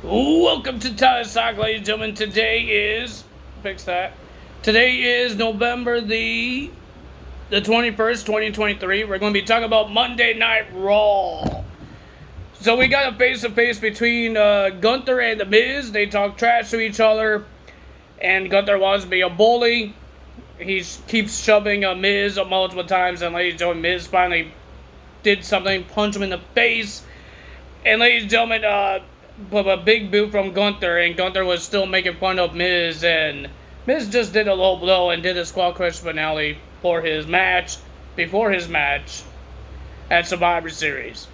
Welcome to Tyler's Talk, ladies and gentlemen. Today is November the 21st, 2023. We're going to be talking about Monday Night Raw. So we got a face-to-face between Gunther and The Miz. They talk trash to each other, and Gunther wants to be a bully. He keeps shoving Miz multiple times, and ladies and gentlemen, Miz finally did something, punched him in the face. And ladies and gentlemen, but a big boot from Gunther, and Gunther was still making fun of Miz, and Miz just did a low blow and did a squad crush finale before his match at Survivor Series.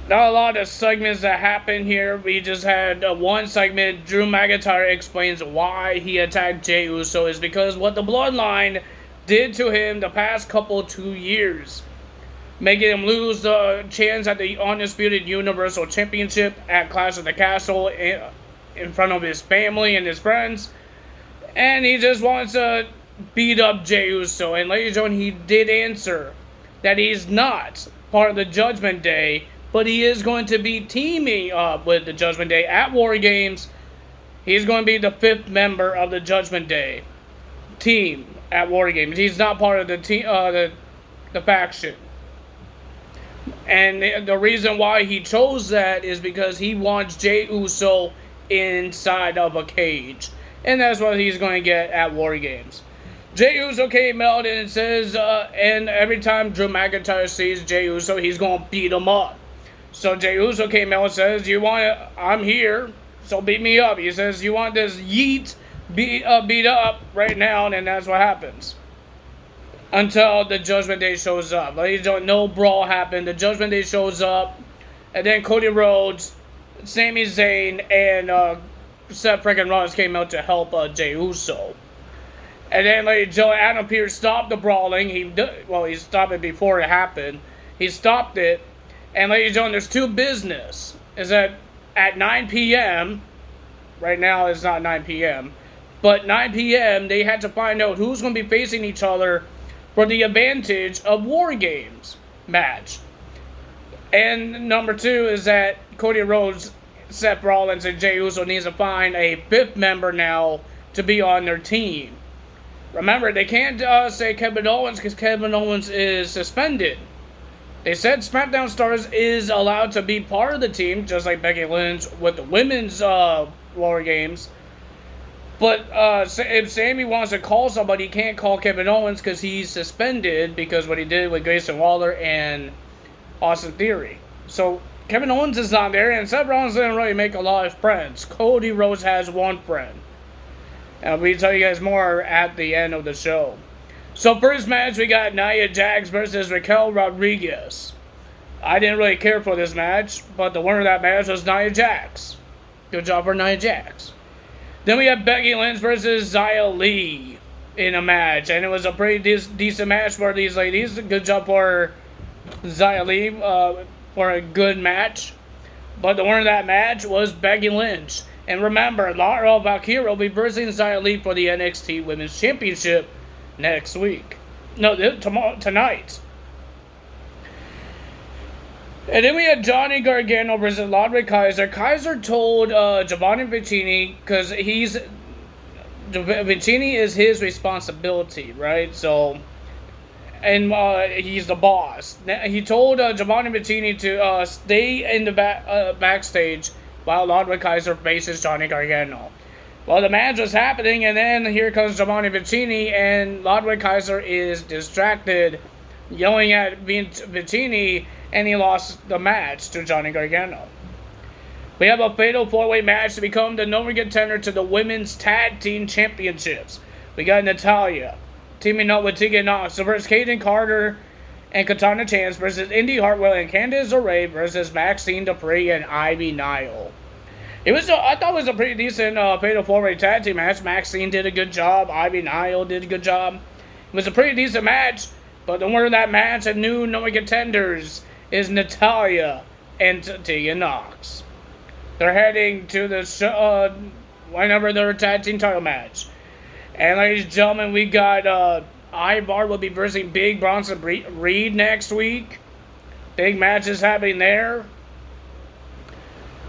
Not a lot of segments that happened here. We just had one segment. Drew McIntyre explains why he attacked Jey Uso is because what the Bloodline did to him the past 2 years. Making him lose the chance at the Undisputed Universal Championship at Clash of the Castle in front of his family and his friends. And he just wants to beat up Jey Uso. And ladies and gentlemen, he did answer that he's not part of the Judgment Day, but he is going to be teaming up with the Judgment Day at War Games. He's going to be the 5th member of the Judgment Day team at War Games. He's not part of the team, the faction. And the reason why he chose that is because he wants Jey Uso inside of a cage. And that's what he's going to get at War Games. Jey Uso came out and says, and every time Drew McIntyre sees Jey Uso, he's going to beat him up. So Jey Uso came out and says, I'm here, so beat me up. He says, you want this yeet beat up right now, and that's what happens. Until the Judgment Day shows up. Ladies and gentlemen, no brawl happened. The Judgment Day shows up. And then Cody Rhodes, Sami Zayn, and Seth freaking Rollins came out to help Jey Uso. And then, ladies and gentlemen, Adam Pearce stopped the brawling. He stopped it before it happened. He stopped it. And ladies and gentlemen, there's two business. Is that at 9 p.m., right now it's not 9 p.m., but 9 p.m., they had to find out who's going to be facing each other for the advantage of War Games match. And number 2 is that Cody Rhodes, Seth Rollins, and Jey Uso needs to find a 5th member now to be on their team. Remember, they can't say Kevin Owens because Kevin Owens is suspended. They said SmackDown Stars is allowed to be part of the team, just like Becky Lynch with the women's War Games. But if Sami wants to call somebody, he can't call Kevin Owens because he's suspended because what he did with Grayson Waller and Austin Theory. So Kevin Owens is not there, and Seth Rollins didn't really make a lot of friends. Cody Rhodes has one friend. And we'll tell you guys more at the end of the show. So first match, we got Nia Jax versus Raquel Rodriguez. I didn't really care for this match, but the winner of that match was Nia Jax. Good job for Nia Jax. Then we have Becky Lynch versus Xia Li in a match. And it was a pretty decent match for these ladies. Good job for Xia Li for a good match. But the winner of that match was Becky Lynch. And remember, Lara Valkyria will be versing Xia Li for the NXT Women's Championship next week. No, tonight. And then we had Johnny Gargano versus Ludwig Kaiser. Kaiser told Giovanni Vicini, because Vicini is his responsibility, right? So, and he's the boss. He told Giovanni Vicini to stay in the backstage while Ludwig Kaiser faces Johnny Gargano. Well, the match was happening, and then here comes Giovanni Vicini, and Ludwig Kaiser is distracted, yelling at Vicini, and he lost the match to Johnny Gargano. We have a fatal 4-way match to become the number 1 contender to the Women's Tag Team Championships. We got Natalya teaming up with Tegan Nox versus Kaden Carter and Katana Chance versus Indy Hartwell and Candice LeRae versus Maxine Dupree and Ivy Nile. I thought it was a pretty decent fatal 4-way tag team match. Maxine did a good job. Ivy Nile did a good job. It was a pretty decent match, but the winner of that match and new number 1 contenders is Natalya and Tegan Nox. They're heading to the show whenever their tag team title match. And ladies and gentlemen, we got Ivar will be versing Big Bronson Reed next week. Big matches happening there.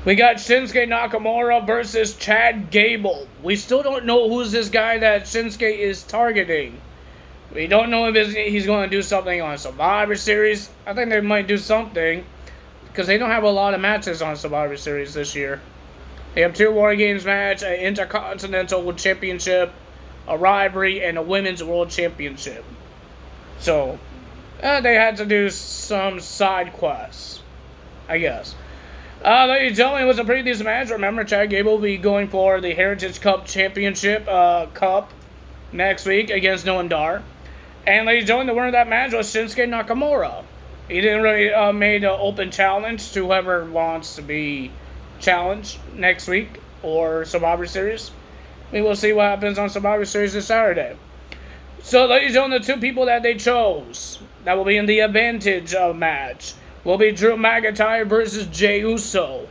We got Shinsuke Nakamura versus Chad Gable. We still don't know who's this guy that Shinsuke is targeting. We don't know if he's going to do something on Survivor Series. I think they might do something because they don't have a lot of matches on Survivor Series this year. They have 2 War Games match, an Intercontinental Championship, a rivalry, and a Women's World Championship. So, they had to do some side quests, I guess. Ladies and gentlemen, it was a pretty decent match. Remember, Chad Gable will be going for the Heritage Cup Championship Cup next week against Noam Dar. And ladies and gentlemen, the winner of that match was Shinsuke Nakamura. He didn't really made an open challenge to whoever wants to be challenged next week or Survivor Series. We will see what happens on Survivor Series this Saturday. So, ladies and gentlemen, the 2 people that they chose that will be in the Advantage match will be Drew McIntyre versus Jey Uso.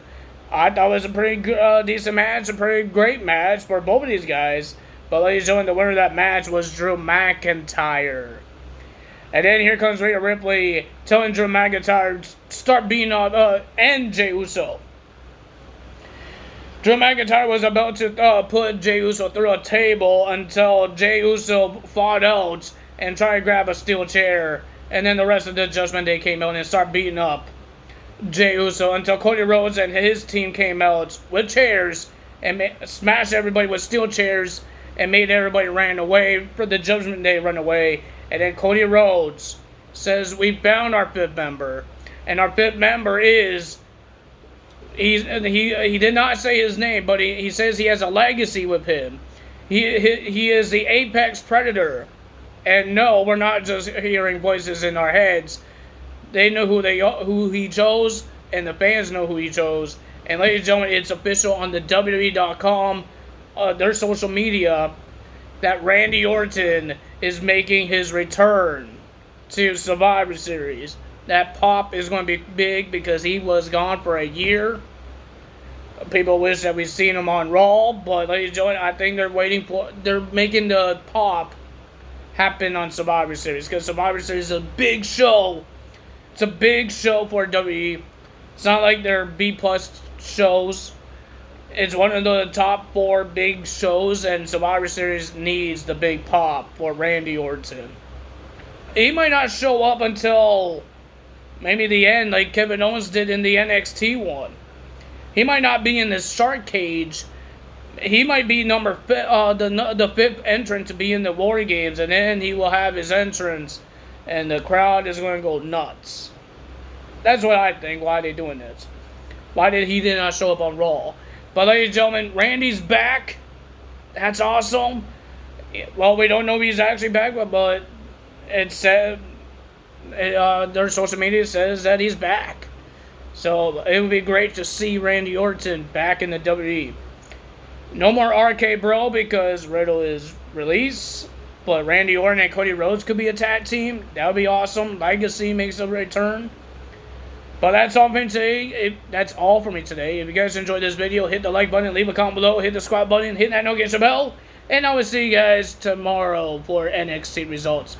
I thought it was a pretty decent match, a pretty great match for both of these guys. But ladies and gentlemen, the winner of that match was Drew McIntyre. And then here comes Rhea Ripley telling Drew McIntyre to start beating up and Jey Uso. Drew McIntyre was about to put Jey Uso through a table until Jey Uso fought out and tried to grab a steel chair. And then the rest of the Judgment Day came out and started beating up Jey Uso until Cody Rhodes and his team came out with chairs and smashed everybody with steel chairs and made everybody run away for the Judgment Day run away. And then Cody Rhodes says, "We found our 5th member." And our 5th member is, he did not say his name, but he says he has a legacy with him. He is the Apex Predator. And no, we're not just hearing voices in our heads. They know who he chose, and the fans know who he chose. And ladies and gentlemen, it's official on the WWE.com, their social media, that Randy Orton is making his return to Survivor Series. That pop is going to be big because he was gone for a year. People wish that we'd seen him on Raw, but ladies and gentlemen, I think they're making the pop happen on Survivor Series because Survivor Series is a big show. It's a big show for WWE. It's not like they're B-plus shows. It's one of the top 4 big shows, and Survivor Series needs the big pop for Randy Orton. He might not show up until maybe the end, like Kevin Owens did in the NXT one. He might not be in the shark cage. He might be the 5th entrant to be in the War Games, and then he will have his entrance, and the crowd is going to go nuts. That's what I think. Why are they doing this? Why did he not show up on Raw? But ladies and gentlemen, Randy's back. That's awesome. Well, we don't know if he's actually back, but it said their social media says that he's back. So it would be great to see Randy Orton back in the WWE. No more RK Bro because Riddle is released. But Randy Orton and Cody Rhodes could be a tag team. That would be awesome. Legacy makes a return. But that's all for me today. That's all for me today. If you guys enjoyed this video, hit the like button, leave a comment below, hit the subscribe button, hit that notification bell. And I will see you guys tomorrow for NXT results.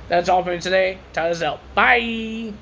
That's all for me today. Tyler's out. Bye.